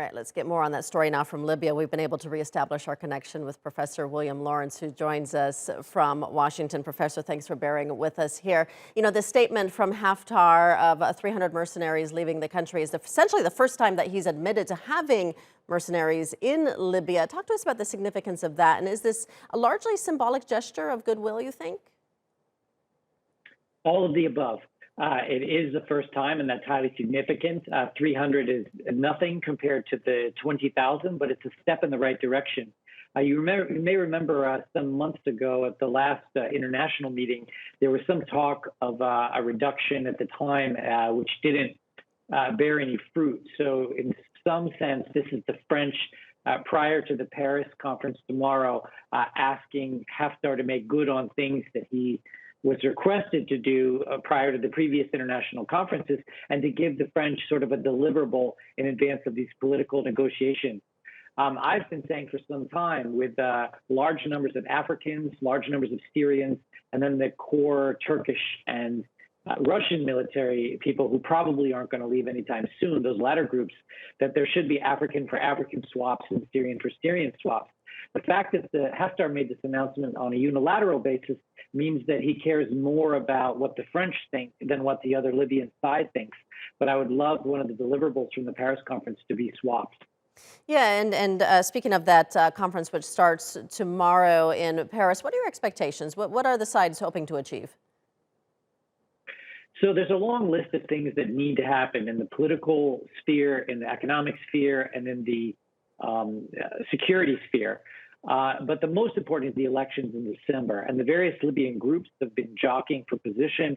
All right, let's get more on that story now from Libya. We've been able to reestablish our connection with Professor William Lawrence, who joins us from Washington. Professor, thanks for bearing with us here. You know, the statement from Haftar of 300 mercenaries leaving the country is essentially the first time that he's admitted to having mercenaries in Libya. Talk to us about the significance of that. And is this a largely symbolic gesture of goodwill, you think? All of the above. It is the first time, and that's highly significant. 300 is nothing compared to the 20,000, but it's a step in the right direction. You may remember some months ago at the last international meeting, there was some talk of a reduction at the time, which didn't bear any fruit. So in some sense, this is the French, prior to the Paris conference tomorrow, asking Haftar to make good on things that he was requested to do prior to the previous international conferences, and to give the French sort of a deliverable in advance of these political negotiations. I've been saying for some time, with large numbers of Africans, large numbers of Syrians, and then the core Turkish and Russian military people who probably aren't going to leave anytime soon, those latter groups, that there should be African for African swaps and Syrian for Syrian swaps. The fact that the Haftar made this announcement on a unilateral basis means that he cares more about what the French think than what the other Libyan side thinks. But I would love one of the deliverables from the Paris conference to be swaps. Yeah, and speaking of that conference, which starts tomorrow in Paris, what are your expectations? What are the sides hoping to achieve? So there's a long list of things that need to happen in the political sphere, in the economic sphere, and in the security sphere. But the most important is the elections in December. And the various Libyan groups have been jockeying for position.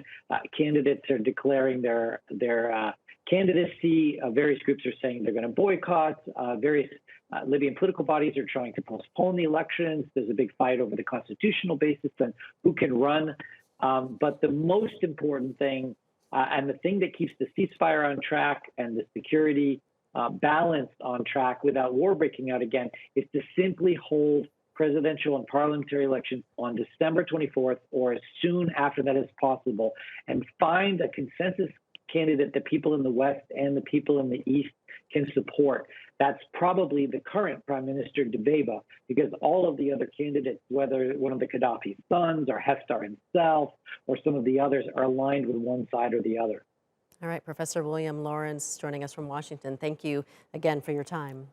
Candidates are declaring their candidacy. Various groups are saying they're going to boycott. Various Libyan political bodies are trying to postpone the elections. There's a big fight over the constitutional basis and who can run. But the most important thing, and the thing that keeps the ceasefire on track and the security balance on track without war breaking out again, is to simply hold presidential and parliamentary elections on December 24th or as soon after that as possible, and find a consensus candidate that people in the West and the people in the East can support. That's probably the current Prime Minister Dbeibeh, because all of the other candidates, whether one of the Gaddafi sons or Haftar himself or some of the others, are aligned with one side or the other. All right, Professor William Lawrence joining us from Washington. Thank you again for your time.